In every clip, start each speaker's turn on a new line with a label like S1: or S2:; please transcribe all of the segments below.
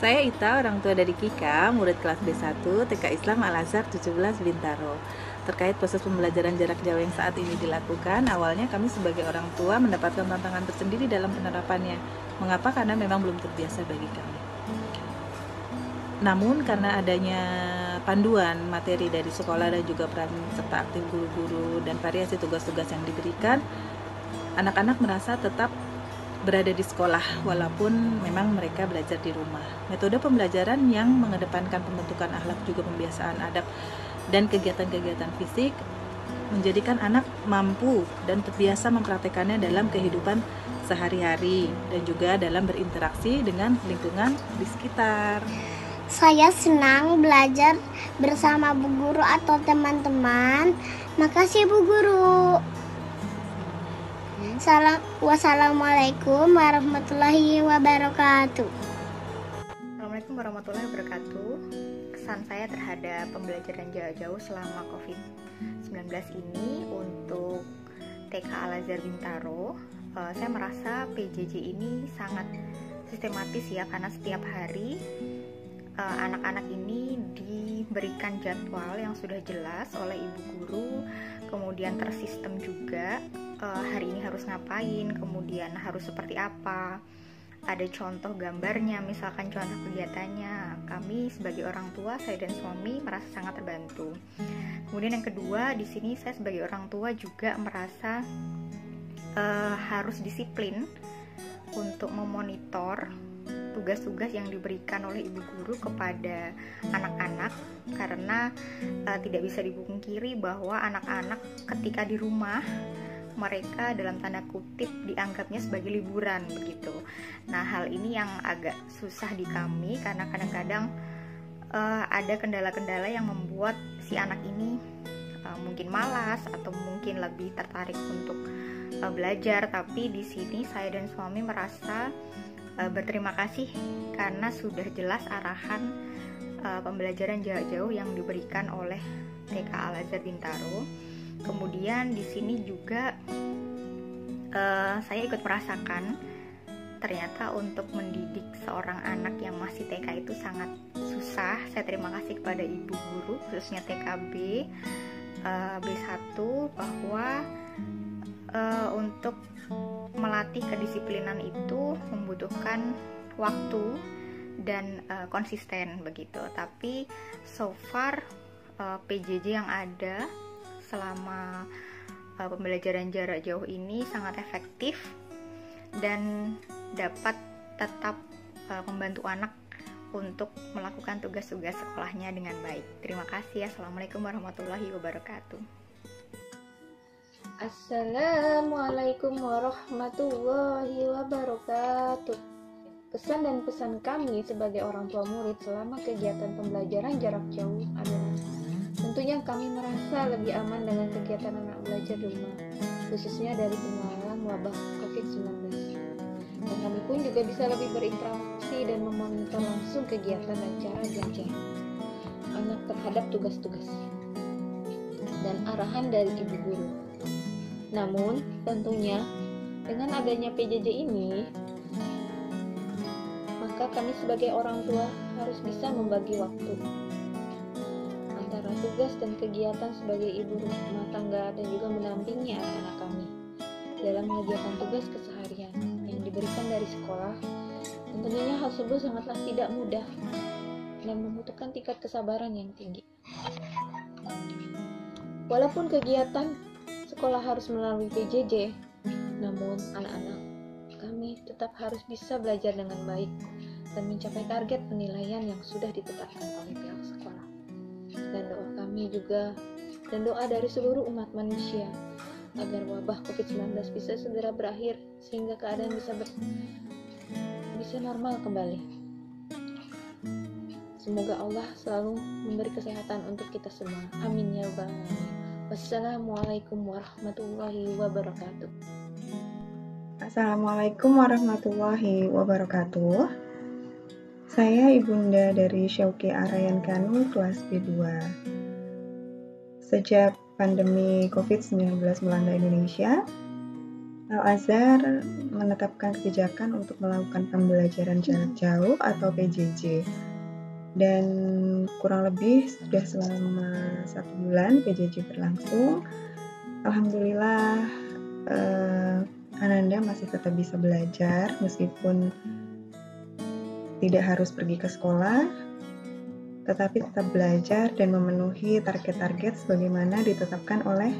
S1: Saya Ita, orang tua dari Kika, murid kelas B1 TK Islam Al-Azhar 17 Bintaro. Terkait proses pembelajaran jarak jauh yang saat ini dilakukan, awalnya kami sebagai orang tua mendapatkan tantangan tersendiri dalam penerapannya. Mengapa? Karena memang belum terbiasa bagi kami. Namun karena adanya panduan materi dari sekolah dan juga peran serta aktif guru-guru dan variasi tugas-tugas yang diberikan, anak-anak merasa tetap berada di sekolah walaupun memang mereka belajar di rumah. Metode pembelajaran yang mengedepankan pembentukan akhlak juga pembiasaan adab dan kegiatan-kegiatan fisik menjadikan anak mampu dan terbiasa mempraktekannya dalam kehidupan sehari-hari dan juga dalam berinteraksi dengan lingkungan di sekitar.
S2: Saya senang belajar bersama Bu Guru atau teman-teman. Makasih Bu Guru. Wassalamualaikum warahmatullahi wabarakatuh.
S3: Assalamualaikum warahmatullahi wabarakatuh. Kesan saya terhadap pembelajaran jarak jauh selama COVID-19 ini untuk TK Al-Azhar Bintaro, saya merasa PJJ ini sangat sistematis ya, karena setiap hari anak-anak ini diberikan jadwal yang sudah jelas oleh ibu guru, kemudian tersistem juga hari ini harus ngapain, kemudian harus seperti apa, ada contoh gambarnya, misalkan contoh kegiatannya. Kami sebagai orang tua, saya dan suami merasa sangat terbantu. Kemudian yang kedua, di sini saya sebagai orang tua juga merasa harus disiplin untuk memonitor tugas-tugas yang diberikan oleh ibu guru kepada anak-anak, karena tidak bisa dipungkiri bahwa anak-anak ketika di rumah mereka dalam tanda kutip dianggapnya sebagai liburan begitu. Nah, hal ini yang agak susah di kami karena kadang-kadang ada kendala-kendala yang membuat si anak ini mungkin malas atau mungkin lebih tertarik untuk belajar. Tapi di sini saya dan suami merasa berterima kasih karena sudah jelas arahan pembelajaran jarak jauh yang diberikan oleh TK Al-Azhar Bintaro. Kemudian di sini juga saya ikut merasakan ternyata untuk mendidik seorang anak yang masih TK itu sangat susah. Saya terima kasih kepada ibu guru khususnya TKB B1 bahwa untuk melatih kedisiplinan itu membutuhkan waktu dan konsisten begitu. Tapi so far PJJ yang ada selama pembelajaran jarak jauh ini sangat efektif dan dapat tetap membantu anak untuk melakukan tugas-tugas sekolahnya dengan baik. Terima kasih. Assalamualaikum warahmatullahi wabarakatuh.
S4: Assalamualaikum warahmatullahi wabarakatuh. Kesan dan pesan kami sebagai orang tua murid selama kegiatan pembelajaran jarak jauh adalah tentunya kami merasa lebih aman dengan kegiatan anak belajar di rumah, khususnya dari penularan wabah COVID-19. Dan kami pun juga bisa lebih berinteraksi dan memonitor langsung kegiatan dan cara belajar anak terhadap tugas-tugas dan arahan dari ibu guru. Namun, tentunya dengan adanya PJJ ini, maka kami sebagai orang tua harus bisa membagi waktu antara tugas dan kegiatan sebagai ibu rumah tangga dan juga mendampingi anak-anak kami dalam mengerjakan tugas keseharian yang diberikan dari sekolah. Dan tentunya hal tersebut sangatlah tidak mudah dan membutuhkan tingkat kesabaran yang tinggi. Walaupun kegiatan sekolah harus melalui PJJ, namun anak-anak kami tetap harus bisa belajar dengan baik dan mencapai target penilaian yang sudah ditetapkan oleh pihak sekolah. Dan doa kami juga dan doa dari seluruh umat manusia agar wabah COVID-19 bisa segera berakhir sehingga keadaan bisa normal kembali. Semoga Allah selalu memberi kesehatan untuk kita semua. Amin ya rabbal alamin. Wassalamualaikum warahmatullahi wabarakatuh.
S5: Assalamualaikum warahmatullahi wabarakatuh. Saya ibunda dari Syauki Arayan Kanu, kelas B2. Sejak pandemi COVID-19 melanda Indonesia, Al-Azhar menetapkan kebijakan untuk melakukan pembelajaran jarak jauh atau PJJ. Dan kurang lebih sudah selama 1 bulan PJJ berlangsung. Alhamdulillah Ananda masih tetap bisa belajar meskipun tidak harus pergi ke sekolah, tetapi tetap belajar dan memenuhi target-target sebagaimana ditetapkan oleh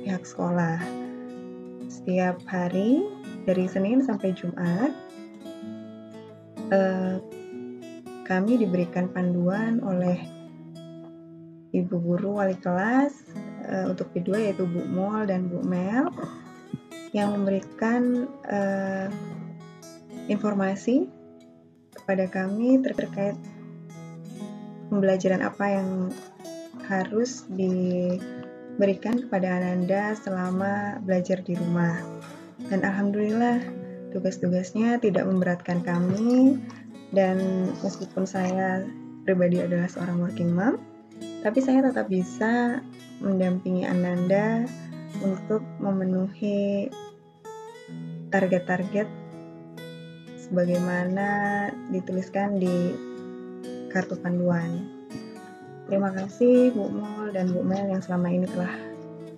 S5: pihak sekolah. Setiap hari dari Senin sampai Jumat kami diberikan panduan oleh ibu guru wali kelas untuk P2 yaitu Bu Mol dan Bu Mel yang memberikan informasi kepada kami terkait pembelajaran apa yang harus diberikan kepada Ananda selama belajar di rumah. Dan alhamdulillah tugas-tugasnya tidak memberatkan kami, dan meskipun saya pribadi adalah seorang working mom, tapi saya tetap bisa mendampingi Ananda untuk memenuhi target-target sebagaimana dituliskan di kartu panduan. Terima kasih Bu Mol dan Bu Mel yang selama ini telah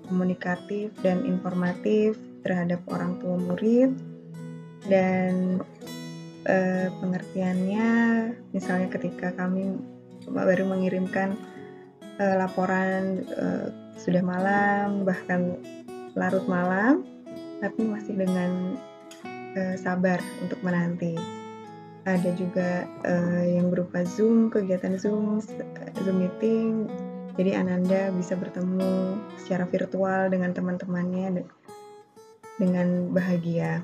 S5: komunikatif dan informatif terhadap orang tua murid, dan pengertiannya misalnya ketika kami baru mengirimkan laporan sudah malam bahkan larut malam, tapi masih dengan sabar untuk menanti. Ada juga yang berupa Zoom, kegiatan Zoom meeting. Jadi Ananda bisa bertemu secara virtual dengan teman-temannya dengan bahagia.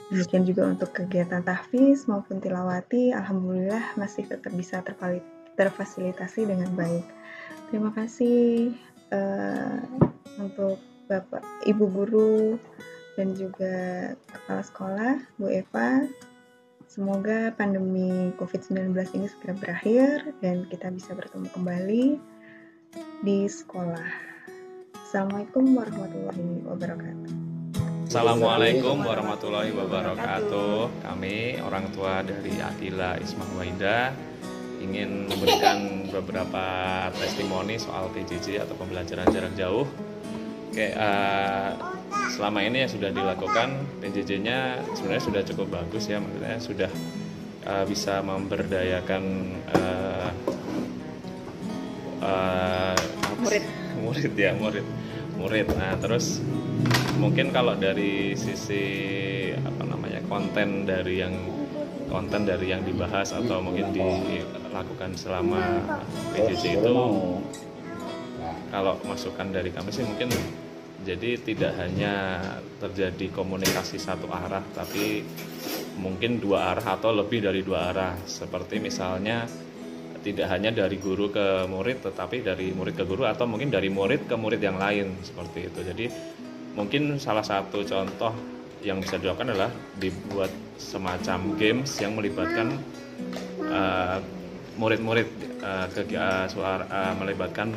S5: Demikian juga untuk kegiatan tahfiz maupun tilawati, alhamdulillah masih tetap bisa terfasilitasi dengan baik. Terima kasih untuk Bapak, Ibu Guru, dan juga Kepala Sekolah, Bu Eva. Semoga pandemi COVID-19 ini segera berakhir dan kita bisa bertemu kembali di sekolah. Assalamualaikum warahmatullahi wabarakatuh.
S6: Assalamualaikum warahmatullahi wabarakatuh. Kami orang tua dari Akila Ismah Waida ingin memberikan beberapa testimoni soal PJJ atau pembelajaran jarak jauh. Oke, selama ini yang sudah dilakukan PJJ-nya sebenarnya sudah cukup bagus ya, maksudnya sudah bisa memberdayakan murid. Nah, terus mungkin kalau dari sisi konten dari yang dibahas atau mungkin dilakukan selama PJJ itu, kalau masukan dari kami sih mungkin jadi tidak hanya terjadi komunikasi satu arah, tapi mungkin 2 arah atau lebih dari 2 arah. Seperti misalnya tidak hanya dari guru ke murid, tetapi dari murid ke guru atau mungkin dari murid ke murid yang lain, seperti itu. Jadi mungkin salah satu contoh yang bisa dilakukan adalah dibuat semacam games yang melibatkan murid-murid, melibatkan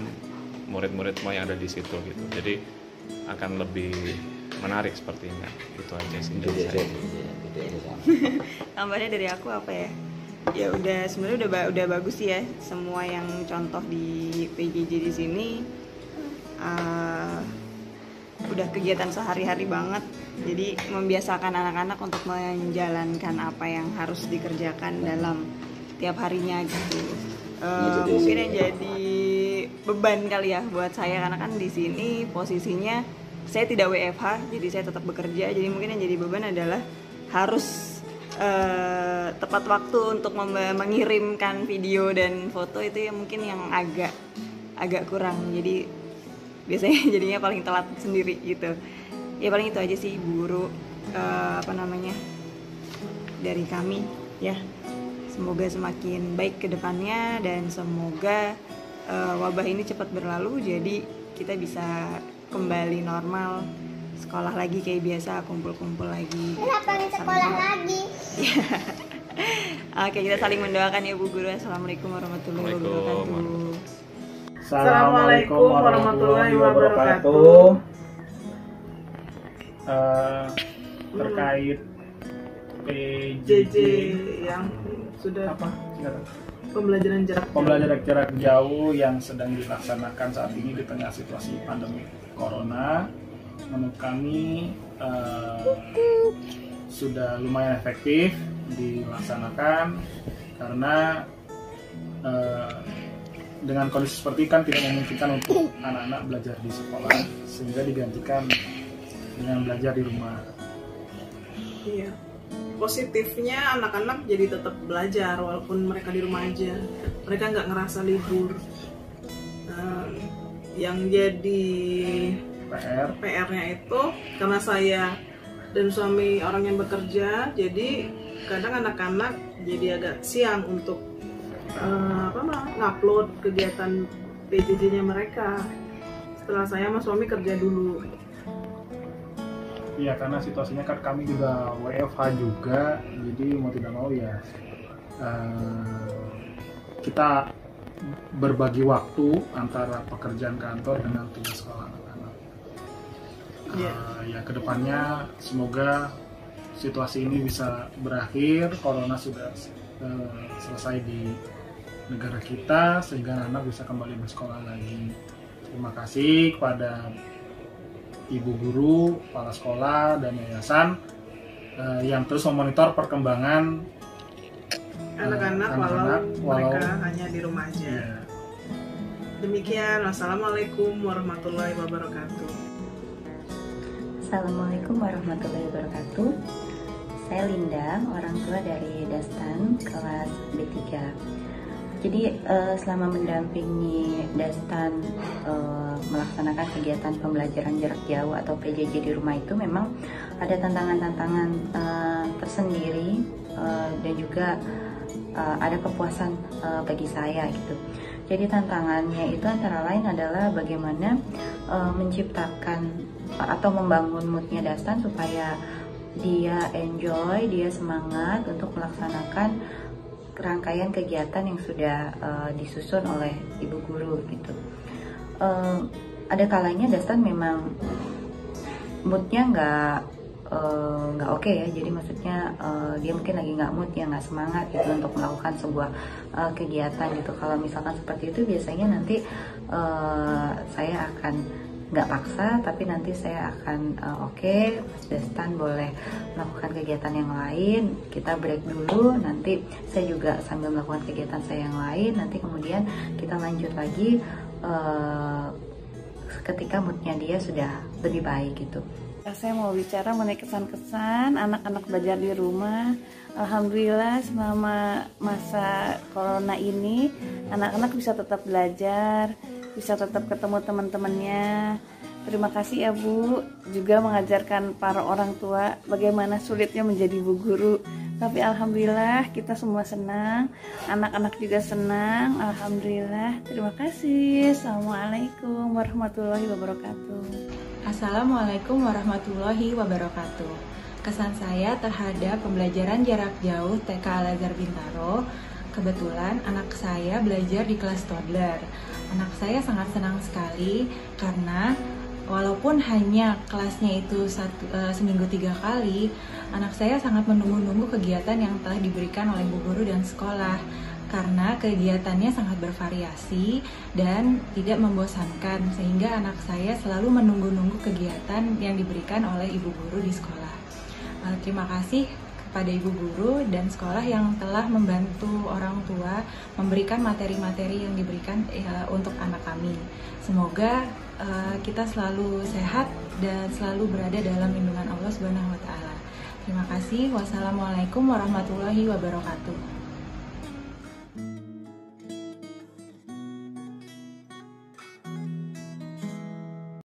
S6: murid-murid semua yang ada di situ gitu. Jadi akan lebih menarik sepertinya. Itu aja sih dari saya.
S7: Tambahnya dari aku apa ya? Ya udah, sebenarnya udah bagus sih ya semua yang contoh di PJJ di sini. Udah kegiatan sehari-hari banget. Jadi membiasakan anak-anak untuk menjalankan apa yang harus dikerjakan dalam tiap harinya gitu. Mungkin yang jadi beban kali ya buat saya, karena kan di sini posisinya saya tidak WFH, jadi saya tetap bekerja. Jadi mungkin yang jadi beban adalah harus tepat waktu untuk mengirimkan video dan foto, itu ya mungkin yang agak kurang. Jadi biasanya jadinya paling telat sendiri gitu. Ya paling itu aja sih Bu Guru, dari kami ya. Semoga semakin baik ke depannya dan semoga wabah ini cepat berlalu, jadi kita bisa kembali normal, sekolah lagi kayak biasa, kumpul-kumpul lagi.
S2: Kenapa nih sekolah lagi?
S7: Oke, kita saling mendoakan ya Bu Guru. Assalamualaikum warahmatullahi wabarakatuh.
S8: Assalamualaikum warahmatullahi wabarakatuh. terkait
S9: PJJ yang sudah
S8: apa?
S9: Pembelajaran
S8: jarak jauh yang sedang dilaksanakan saat ini di tengah situasi pandemi Corona. Menurut kami sudah lumayan efektif dilaksanakan karena dengan kondisi seperti kan tidak memungkinkan untuk anak-anak belajar di sekolah, sehingga digantikan dengan belajar di rumah.
S9: Iya. Positifnya anak-anak jadi tetap belajar walaupun mereka di rumah aja. Mereka nggak ngerasa libur. Yang jadi PR-nya itu karena saya dan suami orang yang bekerja, jadi kadang anak-anak jadi agak siang untuk ngupload kegiatan PJJ-nya mereka. Setelah saya sama suami kerja dulu.
S8: Iya, karena situasinya kan kami juga WFH juga, jadi mau tidak mau ya kita berbagi waktu antara pekerjaan kantor dengan tugas sekolah anak-anak. Ya kedepannya semoga situasi ini bisa berakhir, corona sudah selesai di negara kita sehingga anak bisa kembali bersekolah lagi. Terima kasih kepada ibu guru, kepala sekolah, dan yayasan yang terus memonitor perkembangan
S9: anak-anak walau mereka hanya di rumah aja. Yeah. Demikian, wassalamualaikum warahmatullahi wabarakatuh.
S10: Assalamualaikum warahmatullahi wabarakatuh. Saya Linda, orang tua dari Dastan kelas B3. Jadi selama mendampingi Dastan melaksanakan kegiatan pembelajaran jarak jauh atau PJJ di rumah itu memang ada tantangan-tantangan tersendiri dan juga ada kepuasan bagi saya gitu. Jadi tantangannya itu antara lain adalah bagaimana menciptakan atau membangun moodnya Dastan supaya dia enjoy, dia semangat untuk melaksanakan rangkaian kegiatan yang sudah disusun oleh ibu guru gitu. Ada kalanya Dastan memang moodnya nggak oke ya, jadi maksudnya dia mungkin lagi nggak mood ya, nggak semangat gitu untuk melakukan sebuah kegiatan gitu. Kalau misalkan seperti itu biasanya nanti saya akan nggak paksa, tapi nanti saya akan oke, Mas Dastan boleh melakukan kegiatan yang lain, kita break dulu, nanti saya juga sambil melakukan kegiatan saya yang lain, nanti kemudian kita lanjut lagi ketika moodnya dia sudah lebih baik gitu.
S11: Saya mau bicara mengenai kesan-kesan anak-anak belajar di rumah. Alhamdulillah selama masa corona ini anak-anak bisa tetap belajar, bisa tetap ketemu teman-temannya. Terima kasih ya Bu, juga mengajarkan para orang tua bagaimana sulitnya menjadi ibu guru. Tapi alhamdulillah kita semua senang, anak-anak juga senang, alhamdulillah. Terima kasih. Assalamualaikum warahmatullahi wabarakatuh.
S1: Assalamualaikum warahmatullahi wabarakatuh. Kesan saya terhadap pembelajaran jarak jauh TK Al-Azhar Bintaro, kebetulan anak saya belajar di kelas toddler. Anak saya sangat senang sekali karena walaupun hanya kelasnya itu seminggu 3 kali, anak saya sangat menunggu-nunggu kegiatan yang telah diberikan oleh ibu guru dan sekolah. Karena kegiatannya sangat bervariasi dan tidak membosankan, sehingga anak saya selalu menunggu-nunggu kegiatan yang diberikan oleh ibu guru di sekolah. Terima kasih kepada ibu guru dan sekolah yang telah membantu orang tua memberikan materi-materi yang diberikan untuk anak kami. Semoga kita selalu sehat dan selalu berada dalam lindungan Allah Subhanahu wa Ta'ala. Terima kasih. Wassalamualaikum warahmatullahi wabarakatuh.